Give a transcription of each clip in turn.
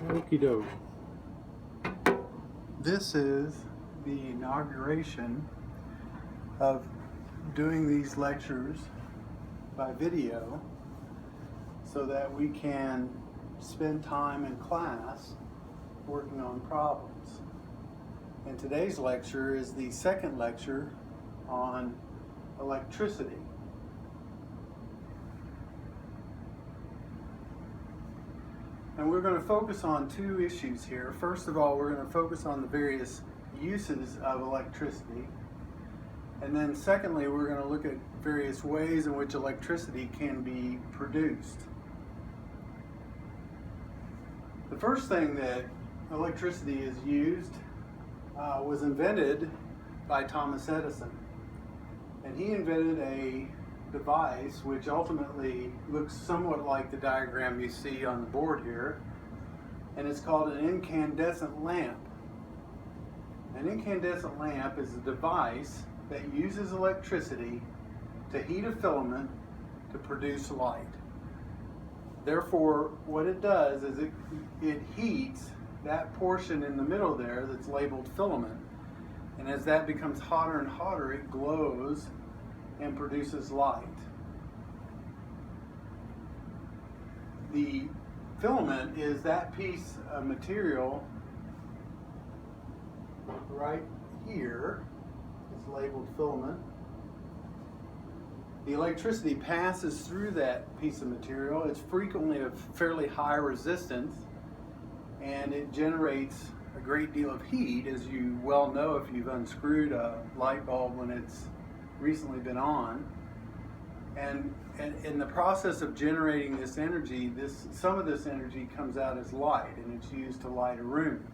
Okie doke. This is the inauguration of doing these lectures by video so that we can spend time in class working on problems. And today's lecture is the second lecture on electricity. And we're going to focus on two issues here. First of all, we're going to focus on the various uses of electricity. And then secondly, we're going to look at various ways in which electricity can be produced. The first thing that electricity is used was invented by Thomas Edison. And he invented a device which ultimately looks somewhat like the diagram you see on the board here, and it's called an incandescent lamp. An incandescent lamp is a device that uses electricity to heat a filament to produce light. Therefore, what it does is it heats that portion in the middle there that's labeled filament, and as that becomes hotter and hotter, it glows and produces light. The filament is that piece of material right here. It's labeled filament. The electricity passes through that piece of material. It's frequently of fairly high resistance, and it generates a great deal of heat, as you well know if you've unscrewed a light bulb when it's recently been on. And in the process of generating this energy, some of this energy comes out as light, and it's used to light a room.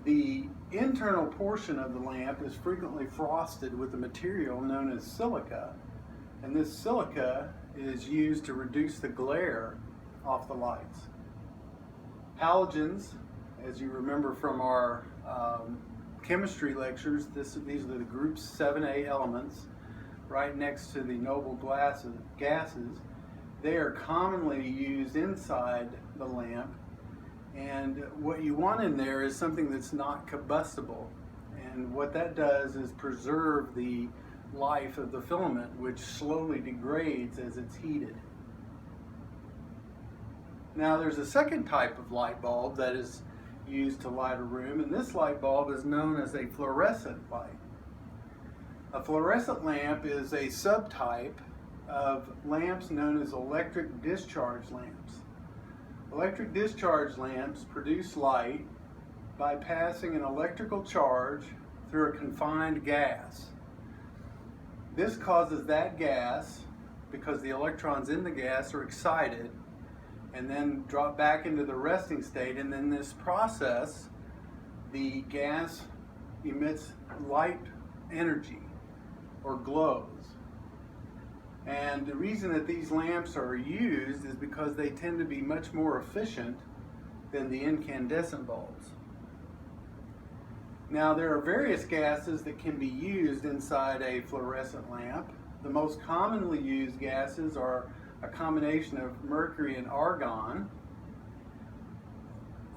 The internal portion of the lamp is frequently frosted with a material known as silica, and this silica is used to reduce the glare off the lights. Halogens, as you remember from our chemistry lectures, these are the group 7A elements right next to the noble gases. They are commonly used inside the lamp, and what you want in there is something that's not combustible, and what that does is preserve the life of the filament, which slowly degrades as it's heated. Now there's a second type of light bulb that is used to light a room, and this light bulb is known as a fluorescent light. A fluorescent lamp is a subtype of lamps known as electric discharge lamps. Electric discharge lamps produce light by passing an electrical charge through a confined gas. This causes that gas, because the electrons in the gas are excited, and then drop back into the resting state, and in this process the gas emits light energy or glows. And the reason that these lamps are used is because they tend to be much more efficient than the incandescent bulbs. Now there are various gases that can be used inside a fluorescent lamp. The most commonly used gases are a combination of mercury and argon.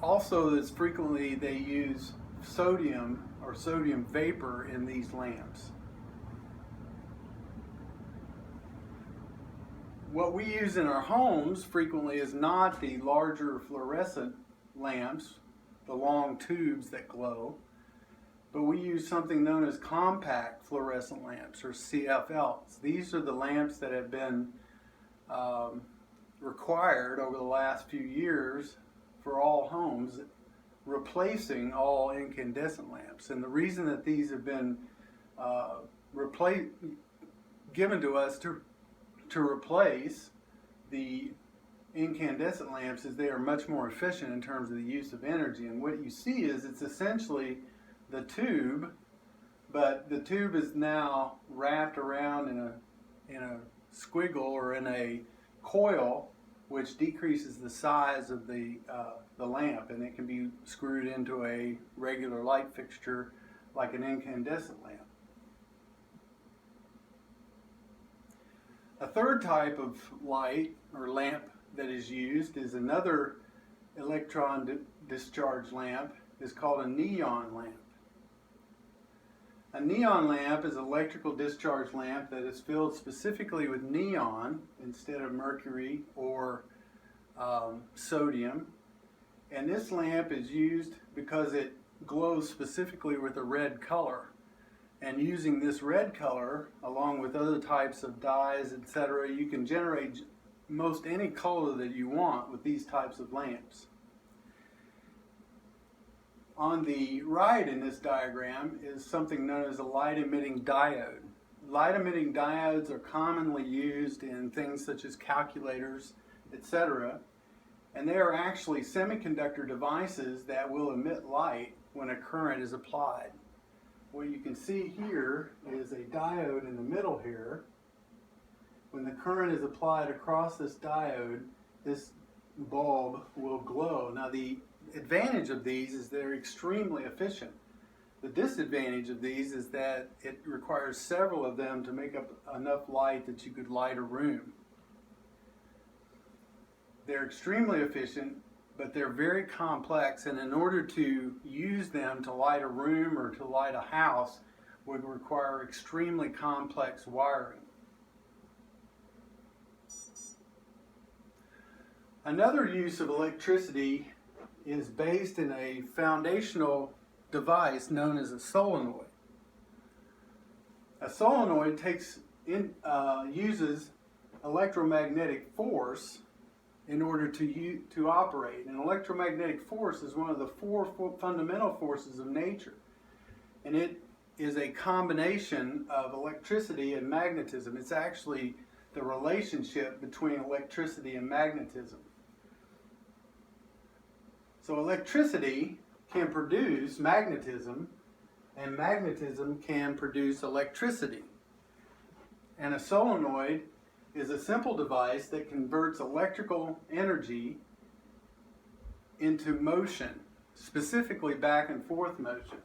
Also, as frequently they use sodium or sodium vapor in these lamps. What we use in our homes frequently is not the larger fluorescent lamps, the long tubes that glow, but we use something known as compact fluorescent lamps, or CFLs. These are the lamps that have been required over the last few years for all homes, replacing all incandescent lamps. And the reason that these have been given to us to replace the incandescent lamps is they are much more efficient in terms of the use of energy. And what you see is it's essentially the tube, but the tube is now wrapped around in a squiggle or in a coil, which decreases the size of the lamp, and it can be screwed into a regular light fixture like an incandescent lamp. A third type of light or lamp that is used is another electron discharge lamp is called a neon lamp. A neon lamp is an electrical discharge lamp that is filled specifically with neon instead of mercury or sodium. And this lamp is used because it glows specifically with a red color. And using this red color, along with other types of dyes, etc., you can generate most any color that you want with these types of lamps. On the right in this diagram is something known as a light-emitting diode. Light-emitting diodes are commonly used in things such as calculators, etc., and they are actually semiconductor devices that will emit light when a current is applied. What you can see here is a diode in the middle here. When the current is applied across this diode, this bulb will glow. Now the advantage of these is they're extremely efficient. The disadvantage of these is that it requires several of them to make up enough light that you could light a room. They're extremely efficient, but they're very complex, and in order to use them to light a room or to light a house would require extremely complex wiring. Another use of electricity is based in a foundational device known as a solenoid. A solenoid uses electromagnetic force in order to operate. And electromagnetic force is one of the four fundamental forces of nature. And it is a combination of electricity and magnetism. It's actually the relationship between electricity and magnetism. So electricity can produce magnetism, and magnetism can produce electricity. And a solenoid is a simple device that converts electrical energy into motion, specifically back and forth motion.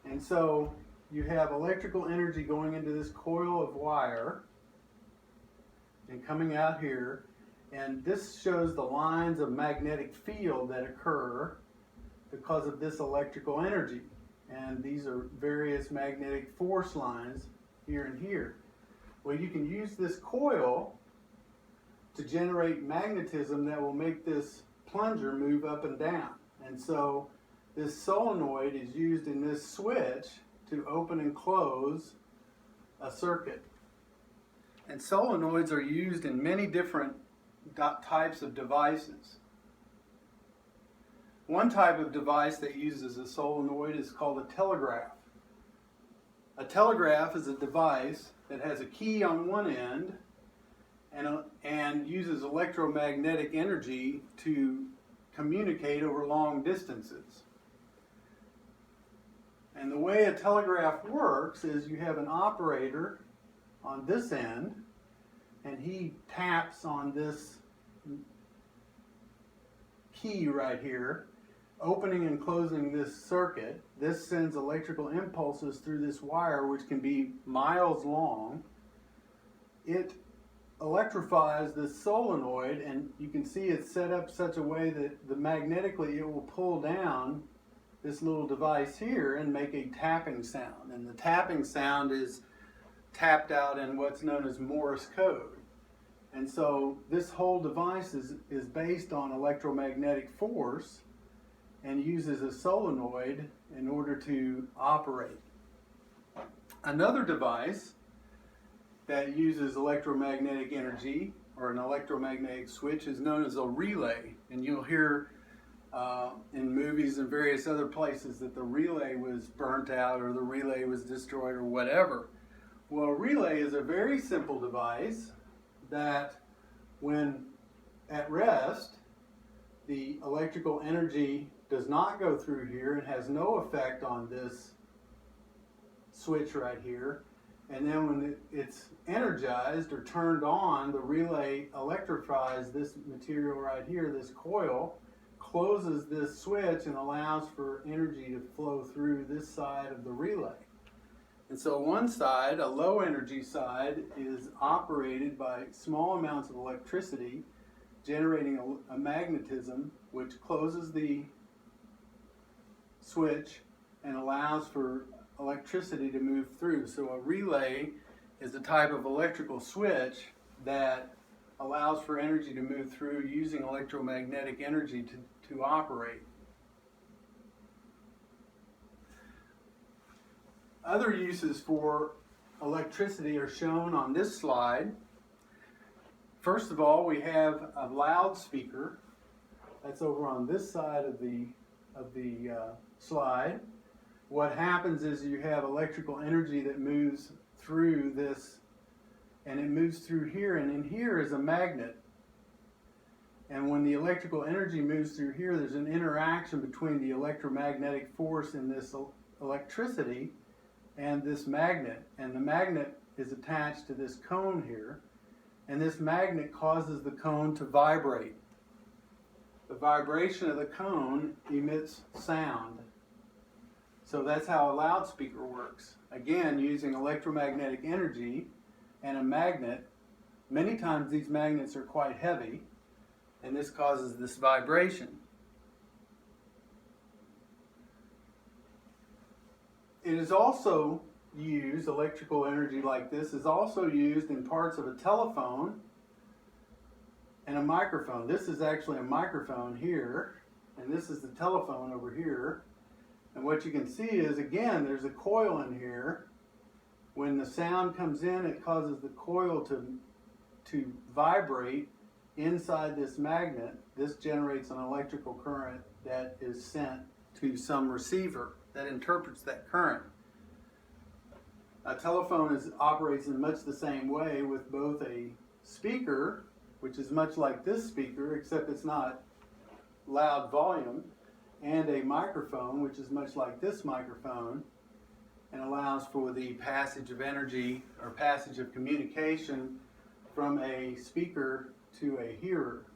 And so you have electrical energy going into this coil of wire and coming out here, and this shows the lines of magnetic field that occur because of this electrical energy. And these are various magnetic force lines here and here. Well, you can use this coil to generate magnetism that will make this plunger move up and down. And so this solenoid is used in this switch to open and close a circuit. And solenoids are used in many different types of devices. One type of device that uses a solenoid is called a telegraph. A telegraph is a device that has a key on one end and uses electromagnetic energy to communicate over long distances. And the way a telegraph works is you have an operator on this end, and he taps on this key right here, opening and closing this circuit. This sends electrical impulses through this wire, which can be miles long. It electrifies this solenoid, and you can see it's set up such a way that magnetically it will pull down this little device here and make a tapping sound. And the tapping sound is tapped out in what's known as Morse code. And so this whole device is based on electromagnetic force and uses a solenoid in order to operate. Another device that uses electromagnetic energy, or an electromagnetic switch, is known as a relay. And you'll hear in movies and various other places that the relay was burnt out or the relay was destroyed or whatever. Well, a relay is a very simple device that, when at rest, the electrical energy does not go through here and has no effect on this switch right here. And then when it's energized or turned on, the relay electrifies this material right here, this coil, closes this switch and allows for energy to flow through this side of the relay. And so one side, a low energy side, is operated by small amounts of electricity, generating a magnetism which closes the switch and allows for electricity to move through. So a relay is a type of electrical switch that allows for energy to move through using electromagnetic energy to operate. Other uses for electricity are shown on this slide. First of all, we have a loudspeaker. That's over on this side of the slide. What happens is you have electrical energy that moves through this, and it moves through here, and in here is a magnet. And when the electrical energy moves through here, there's an interaction between the electromagnetic force in this electricity and this magnet. And the magnet is attached to this cone here, and this magnet causes the cone to vibrate. The vibration of the cone emits sound. So that's how a loudspeaker works. Again, using electromagnetic energy and a magnet. Many times these magnets are quite heavy, and this causes this vibration. It is also used, electrical energy like this is also used in parts of a telephone and a microphone. This is actually a microphone here, and this is the telephone over here. And what you can see is, again, there's a coil in here. When the sound comes in, it causes the coil to vibrate inside this magnet. This generates an electrical current that is sent to some receiver that interprets that current. A telephone operates in much the same way, with both a speaker, which is much like this speaker, except it's not loud volume, and a microphone, which is much like this microphone, and allows for the passage of energy or passage of communication from a speaker to a hearer.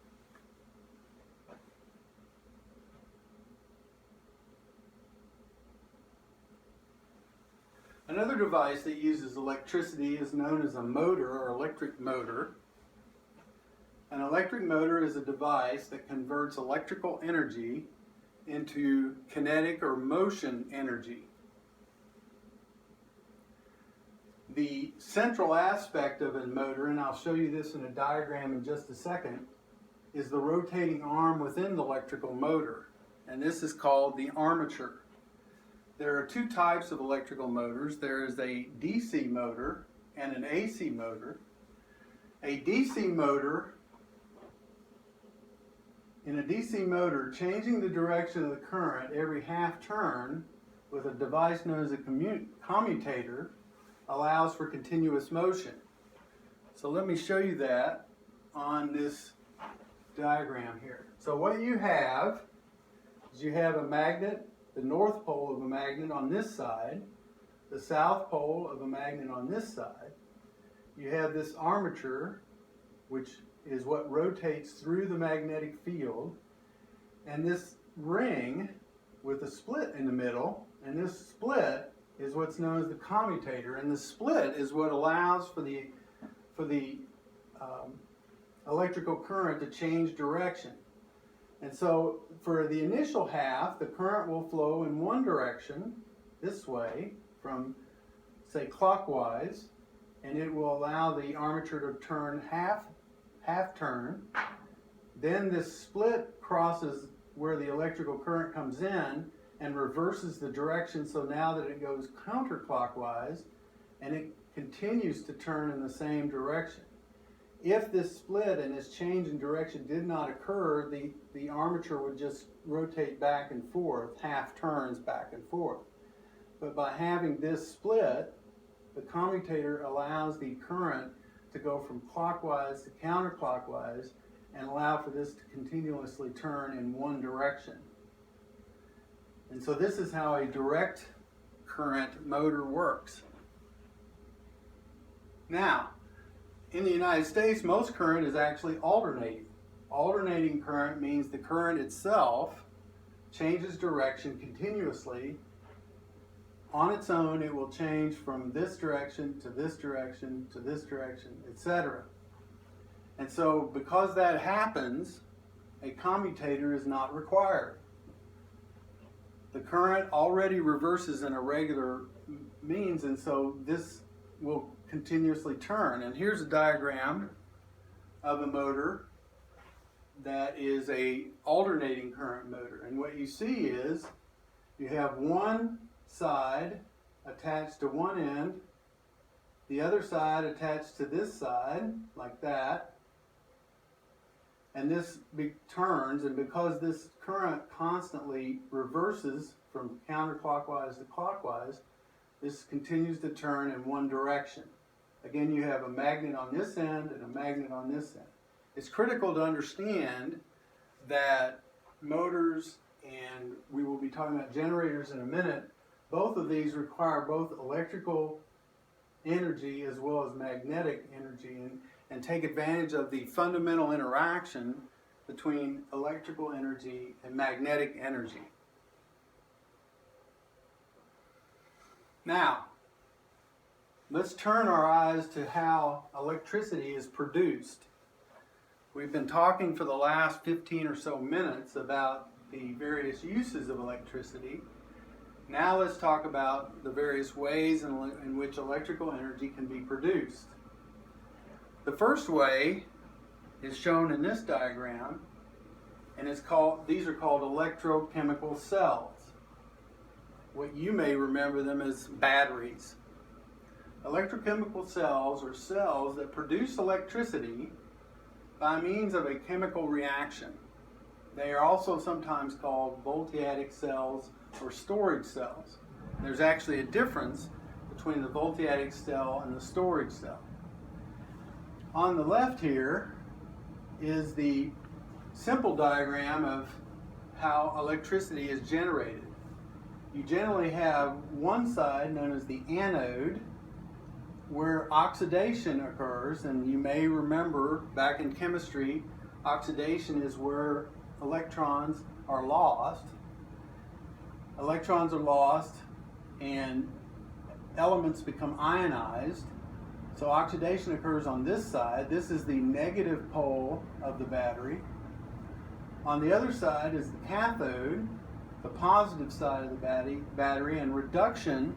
Another device that uses electricity is known as a motor or electric motor. An electric motor is a device that converts electrical energy into kinetic or motion energy. The central aspect of a motor, and I'll show you this in a diagram in just a second, is the rotating arm within the electrical motor, and this is called the armature. There are two types of electrical motors. There is a DC motor and an AC motor. A DC motor, in a DC motor, changing the direction of the current every half turn with a device known as a commutator allows for continuous motion. So let me show you that on this diagram here. So what you have is you have a magnet, the north pole of a magnet on this side, the south pole of a magnet on this side. You have this armature, which is what rotates through the magnetic field, and this ring with a split in the middle, and this split is what's known as the commutator, and the split is what allows for the electrical current to change direction. And so for the initial half, the current will flow in one direction, this way, from, say, clockwise, and it will allow the armature to turn half turn. Then this split crosses where the electrical current comes in and reverses the direction, so now that it goes counterclockwise, and it continues to turn in the same direction. If this split and this change in direction did not occur, the armature would just rotate back and forth, half turns back and forth. But by having this split, the commutator allows the current to go from clockwise to counterclockwise and allow for this to continuously turn in one direction. And so this is how a direct current motor works. Now, in the United States, most current is actually alternating. Alternating current means the current itself changes direction continuously. On its own, it will change from this direction to this direction to this direction, etc. And so because that happens, a commutator is not required. The current already reverses in a regular means, and so this will continuously turn. And here's a diagram of a motor that is a alternating current motor. And what you see is you have one side attached to one end, the other side attached to this side, like that. And this turns, and because this current constantly reverses from counterclockwise to clockwise, this continues to turn in one direction. Again, you have a magnet on this end and a magnet on this end. It's critical to understand that motors, and we will be talking about generators in a minute, both of these require both electrical energy as well as magnetic energy, and take advantage of the fundamental interaction between electrical energy and magnetic energy. Now, let's turn our eyes to how electricity is produced. We've been talking for the last 15 or so minutes about the various uses of electricity. Now let's talk about the various ways in which electrical energy can be produced. The first way is shown in this diagram, and these are called electrochemical cells. What you may remember them as batteries. Electrochemical cells are cells that produce electricity by means of a chemical reaction. They are also sometimes called voltaic cells or storage cells. There's actually a difference between the voltaic cell and the storage cell. On the left here is the simple diagram of how electricity is generated. You generally have one side known as the anode, where oxidation occurs, and you may remember back in chemistry, oxidation is where electrons are lost. Electrons are lost and elements become ionized. So oxidation occurs on this side. This is the negative pole of the battery. On the other side is the cathode, the positive side of the battery, and reduction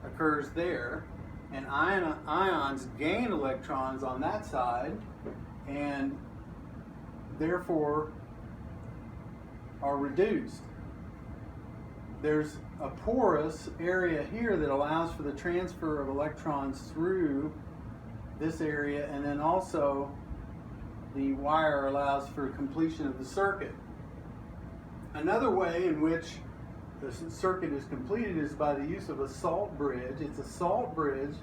occurs there. And ions gain electrons on that side and therefore are reduced. There's a porous area here that allows for the transfer of electrons through this area, and then also the wire allows for completion of the circuit. Another way in which the circuit is completed is by the use of a salt bridge. It's a salt bridge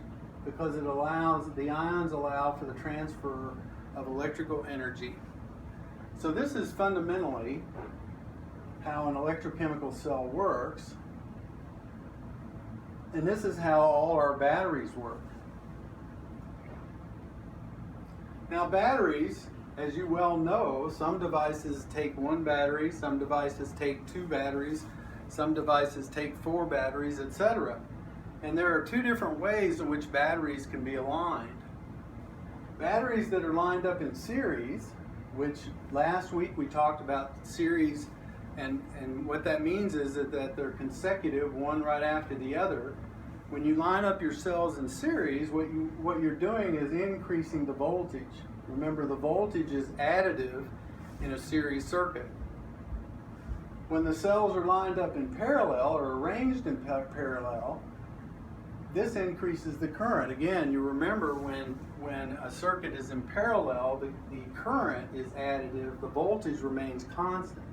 because the ions allow for the transfer of electrical energy. So this is fundamentally how an electrochemical cell works. And this is how all our batteries work. Now batteries, as you well know, some devices take one battery, some devices take two batteries, some devices take four batteries, etc. And there are two different ways in which batteries can be aligned. Batteries that are lined up in series, which last week we talked about series, and what that means is that they're consecutive, one right after the other. When you line up your cells in series, what you're doing is increasing the voltage. Remember, the voltage is additive in a series circuit. When the cells are lined up in parallel or arranged in parallel, this increases the current. Again, you remember when a circuit is in parallel, the current is additive, the voltage remains constant.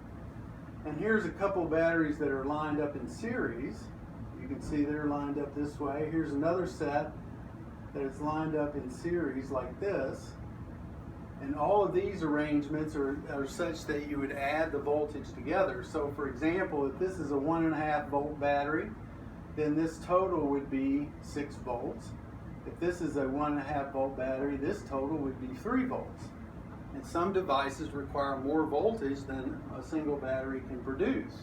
And here's a couple batteries that are lined up in series. You can see they're lined up this way. Here's another set that is lined up in series like this. And all of these arrangements are such that you would add the voltage together. So for example, if this is a 1.5 volt battery, then this total would be 6 volts. If this is a 1.5 volt battery, this total would be 3 volts. And some devices require more voltage than a single battery can produce.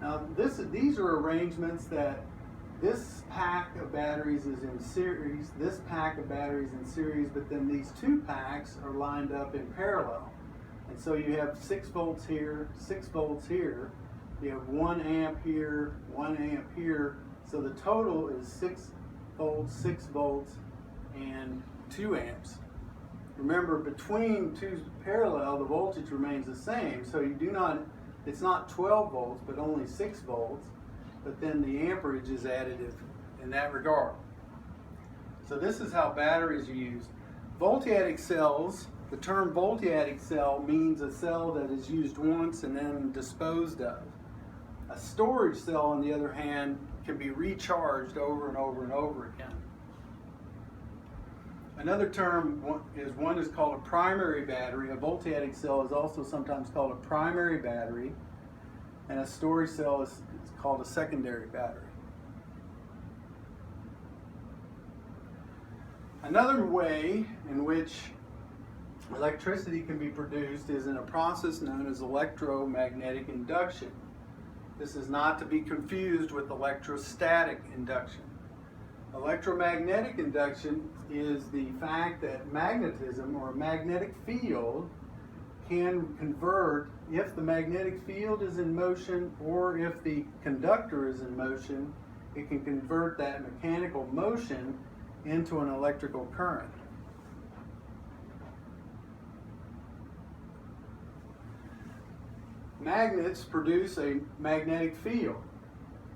Now these are arrangements that this pack of batteries is in series, this pack of batteries in series, but then these two packs are lined up in parallel. And so you have 6 volts here, 6 volts here, you have 1 amp here, 1 amp here, so the total is 6 volts, and 2 amps. Remember, between two parallel, the voltage remains the same, so it's not 12 volts, but only 6 volts, but then the amperage is additive in that regard. So this is how batteries are used. Voltaic cells, the term voltaic cell means a cell that is used once and then disposed of. A storage cell, on the other hand, can be recharged over and over and over again. Another term is called a primary battery. A voltaic cell is also sometimes called a primary battery, and a storage cell is called a secondary battery. Another way in which electricity can be produced is in a process known as electromagnetic induction. This is not to be confused with electrostatic induction. Electromagnetic induction is the fact that magnetism, or a magnetic field, can convert, if the magnetic field is in motion or if the conductor is in motion, it can convert that mechanical motion into an electrical current. Magnets produce a magnetic field.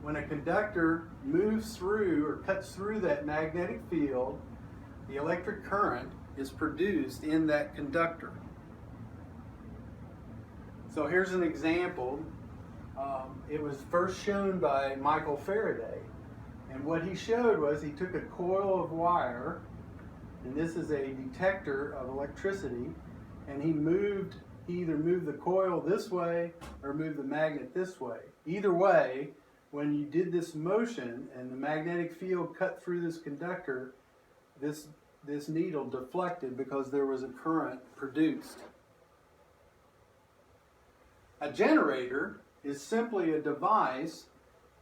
When a conductor moves through or cuts through that magnetic field, the electric current is produced in that conductor. So here's an example. It was first shown by Michael Faraday. And what he showed was he took a coil of wire, and this is a detector of electricity, and he either moved the coil this way or moved the magnet this way. Either way, when you did this motion and the magnetic field cut through this conductor, this needle deflected because there was a current produced. A generator is simply a device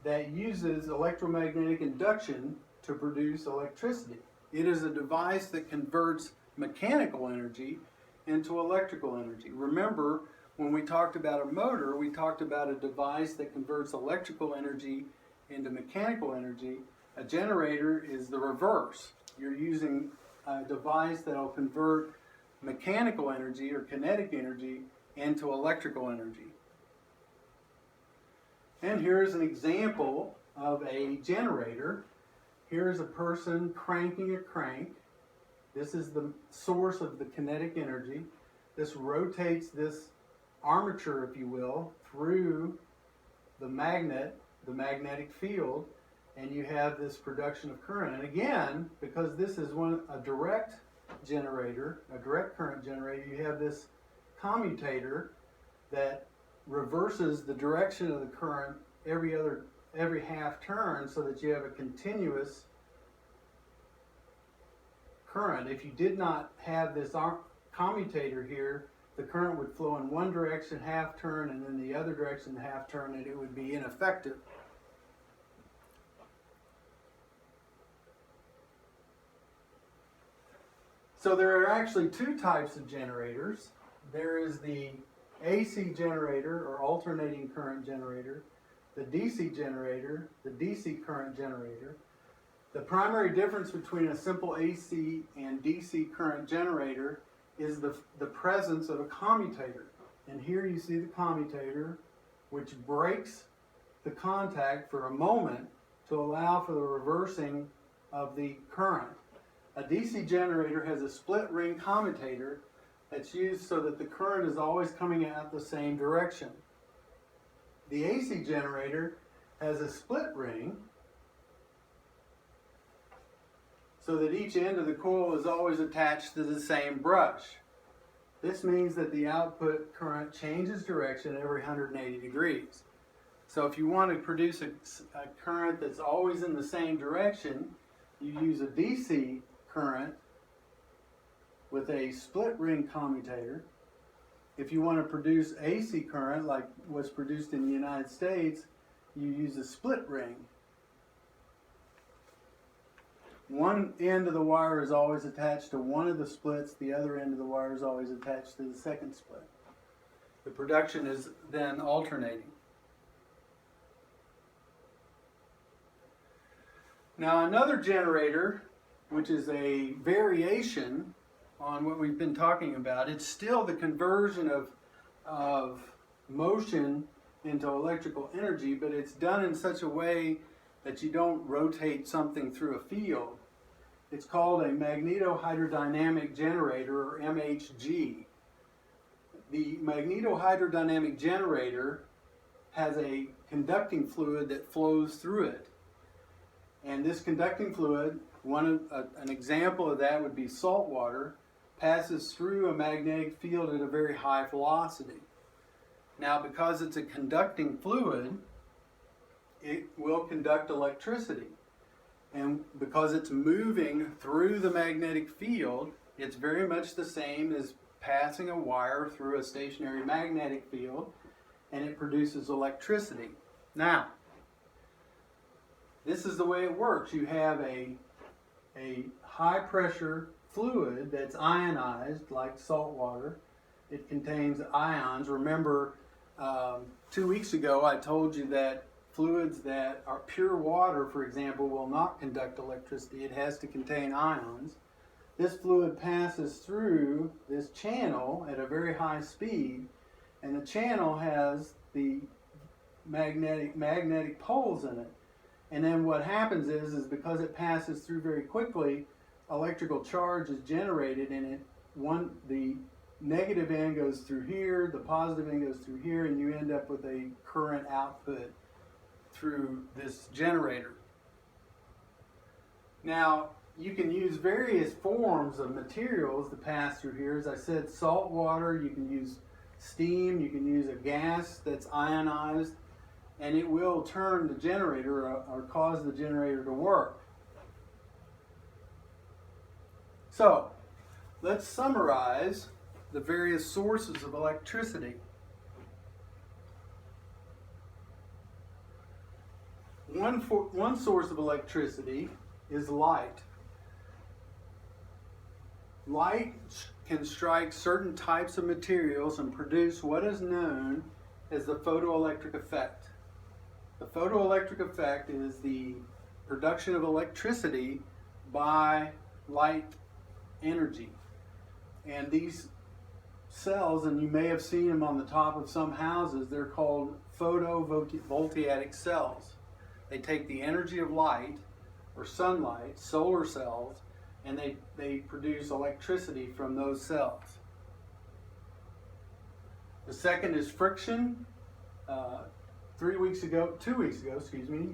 that uses electromagnetic induction to produce electricity. It is a device that converts mechanical energy into electrical energy. Remember, when we talked about a motor, we talked about a device that converts electrical energy into mechanical energy. A generator is the reverse. You're using a device that will convert mechanical energy or kinetic energy into electrical energy. And here's an example of a generator. Here's a person cranking a crank. This is the source of the kinetic energy. This rotates this armature, if you will, through the magnetic field, and you have this production of current. And again, because this is a direct generator, a direct current generator, you have this commutator that reverses the direction of the current every half turn, so that you have a continuous current. If you did not have this commutator here, the current would flow in one direction half turn and then the other direction half turn, and it would be ineffective. So there are actually two types of generators. There is the AC generator, or alternating current generator, the DC generator, the DC current generator. The primary difference between a simple AC and DC current generator is the presence of a commutator. And here you see the commutator, which breaks the contact for a moment to allow for the reversing of the current. A DC generator has a split ring commutator that's used so that the current is always coming out the same direction. The AC generator has a split ring so that each end of the coil is always attached to the same brush. This means that the output current changes direction every 180 degrees. So if you want to produce a current that's always in the same direction, you use a DC current with a split ring commutator. If you want to produce AC current, like what's produced in the United States, you use a split ring one end of the wire is always attached to one of the splits, the other end of the wire is always attached to the second split. The production is then alternating. Now another generator, which is a variation on what we've been talking about, it's still the conversion of motion into electrical energy, but it's done in such a way that you don't rotate something through a field. It's called a magnetohydrodynamic generator, or MHG. The magnetohydrodynamic generator has a conducting fluid that flows through it. And this conducting fluid, an example of that would be salt water, passes through a magnetic field at a very high velocity. Now, because it's a conducting fluid, it will conduct electricity. And because it's moving through the magnetic field, it's very much the same as passing a wire through a stationary magnetic field, and it produces electricity. Now, this is the way it works. You have a high pressure fluid that's ionized, like salt water. It contains ions. Remember, 2 weeks ago I told you that fluids that are pure water, for example, will not conduct electricity. It has to contain ions. This fluid passes through this channel at a very high speed, and the channel has the magnetic poles in it. And then what happens is because it passes through very quickly, electrical charge is generated, and the negative end goes through here, the positive end goes through here, and you end up with a current output through this generator. Now, you can use various forms of materials to pass through here. As I said, salt water, you can use steam, you can use a gas that's ionized, and it will turn the generator or cause the generator to work. So, let's summarize the various sources of electricity. One source of electricity is light. Light can strike certain types of materials and produce what is known as the photoelectric effect. The photoelectric effect is the production of electricity by light energy. And these cells, and you may have seen them on the top of some houses, they're called photovoltaic cells. They take the energy of light, or sunlight, solar cells, and they produce electricity from those cells. The second is friction. 2 weeks ago,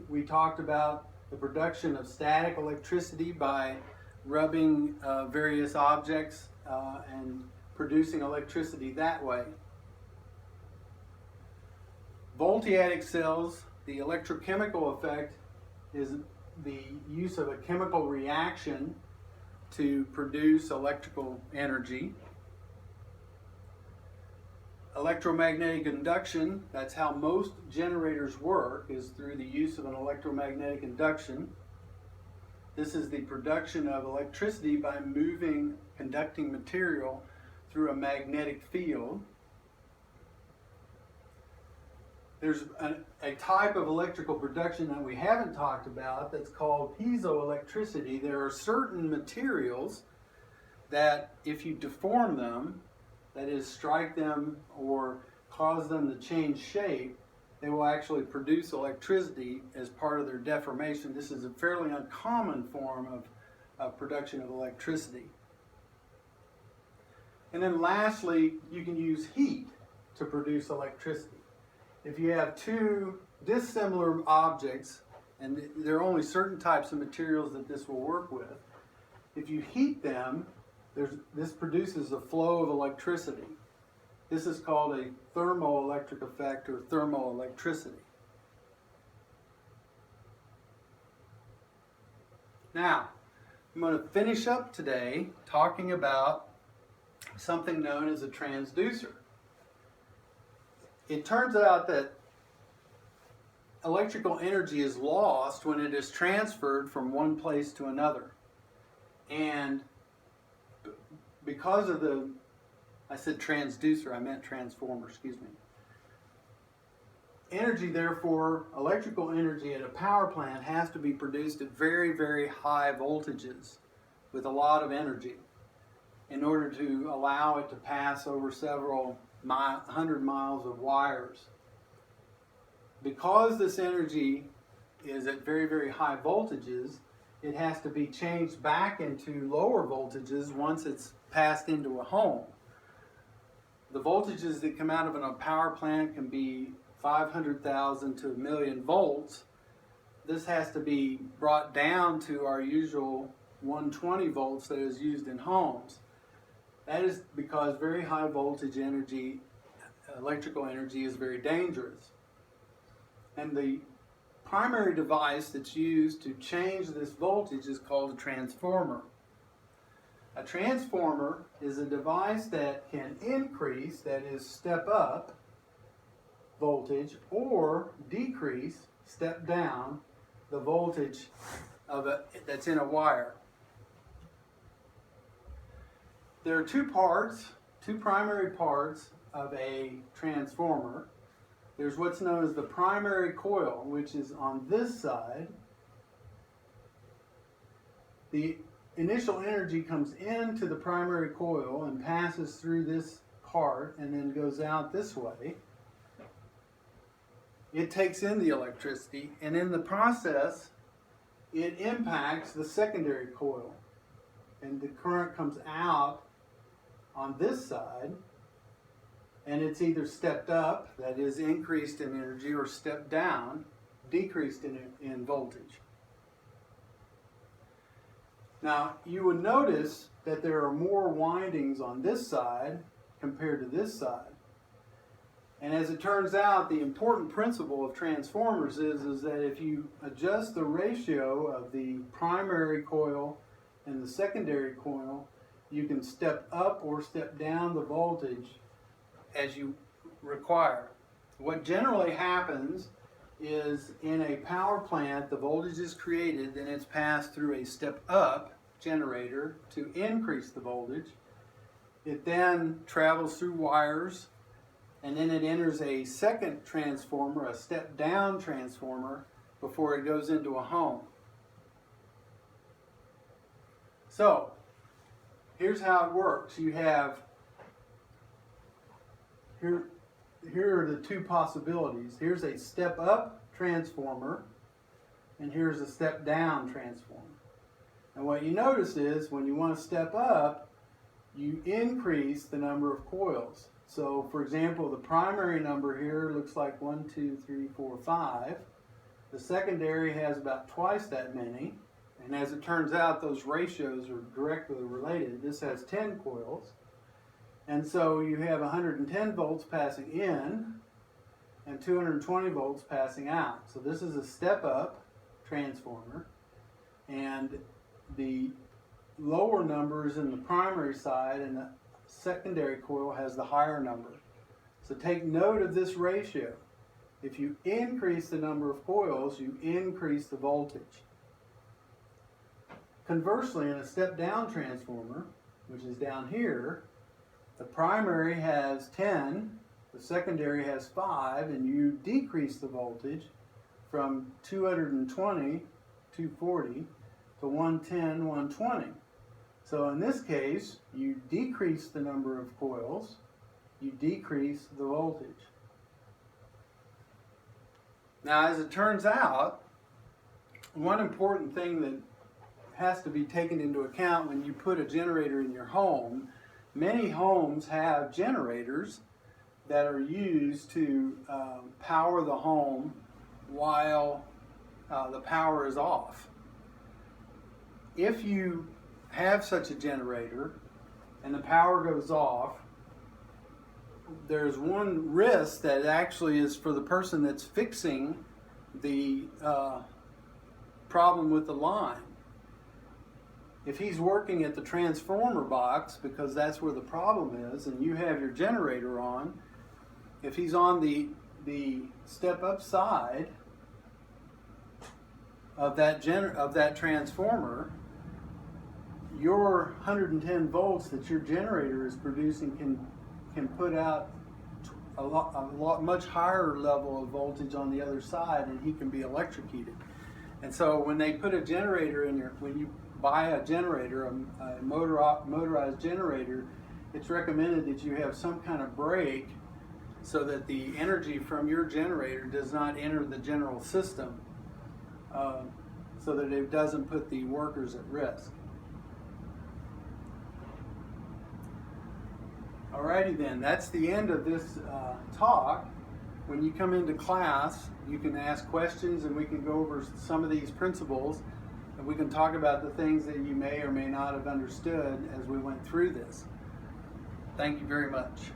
we talked about the production of static electricity by rubbing various objects and producing electricity that way. Voltaic cells, the electrochemical effect is the use of a chemical reaction to produce electrical energy. Electromagnetic induction, that's how most generators work, is through the use of an electromagnetic induction. This is the production of electricity by moving conducting material through a magnetic field. There's a type of electrical production that we haven't talked about that's called piezoelectricity. There are certain materials that if you deform them, that is, strike them or cause them to change shape, they will actually produce electricity as part of their deformation. This is a fairly uncommon form of production of electricity. And then lastly, you can use heat to produce electricity. If you have two dissimilar objects, and there are only certain types of materials that this will work with, if you heat them, this produces a flow of electricity. This is called a thermoelectric effect, or thermoelectricity. Now, I'm going to finish up today talking about something known as a transducer. It turns out that electrical energy is lost when it is transferred from one place to another. And because of I said transducer, I meant transformer, excuse me. Energy, therefore, electrical energy at a power plant has to be produced at very, very high voltages with a lot of energy in order to allow it to pass over several 100 miles of wires. Because this energy is at very, very high voltages, it has to be changed back into lower voltages once it's passed into a home. The voltages that come out of a power plant can be 500,000 to 1,000,000 volts. This has to be brought down to our usual 120 volts that is used in homes. That is because very high voltage energy, electrical energy, is very dangerous. And the primary device that's used to change this voltage is called a transformer. A transformer is a device that can increase, that is step up, voltage, or decrease, step down, the voltage that's in a wire. There are two primary parts of a transformer. There's what's known as the primary coil, which is on this side. The initial energy comes into the primary coil and passes through this part and then goes out this way. It takes in the electricity, and in the process, it impacts the secondary coil. And the current comes out on this side, and it's either stepped up, that is increased in energy, or stepped down, decreased in voltage. Now, you would notice that there are more windings on this side compared to this side. And as it turns out, the important principle of transformers is that if you adjust the ratio of the primary coil and the secondary coil, you can step up or step down the voltage as you require. What generally happens is in a power plant, the voltage is created and it's passed through a step up generator to increase the voltage. It then travels through wires, and then it enters a second transformer, a step down transformer, before it goes into a home. So, here's how it works. You have, here are the two possibilities. Here's a step up transformer, and here's a step down transformer. And what you notice is when you want to step up, you increase the number of coils. So, for example, the primary number here looks like 1, 2, 3, 4, 5. The secondary has about twice that many. And as it turns out, those ratios are directly related. This has 10 coils. And so you have 110 volts passing in and 220 volts passing out. So this is a step-up transformer. And the lower numbers in the primary side and the secondary coil has the higher number. So take note of this ratio. If you increase the number of coils, you increase the voltage. Conversely, in a step-down transformer, which is down here, the primary has 10, the secondary has 5, and you decrease the voltage from 220, 240, to 110, 120. So in this case, you decrease the number of coils, you decrease the voltage. Now, as it turns out, one important thing that has to be taken into account when you put a generator in your home, many homes have generators that are used to power the home while the power is off. If you have such a generator and the power goes off, there's one risk that actually is for the person that's fixing the problem with the line. If he's working at the transformer box, because that's where the problem is, and you have your generator on, if he's on the step-up side of that transformer, your 110 volts that your generator is producing can put out a lot much higher level of voltage on the other side, and he can be electrocuted. And so when they put a generator in when you buy a generator, a motorized generator, it's recommended that you have some kind of break so that the energy from your generator does not enter the general system, so that it doesn't put the workers at risk. Alrighty then, that's the end of this talk. When you come into class, you can ask questions and we can go over some of these principles, and we can talk about the things that you may or may not have understood as we went through this. Thank you very much.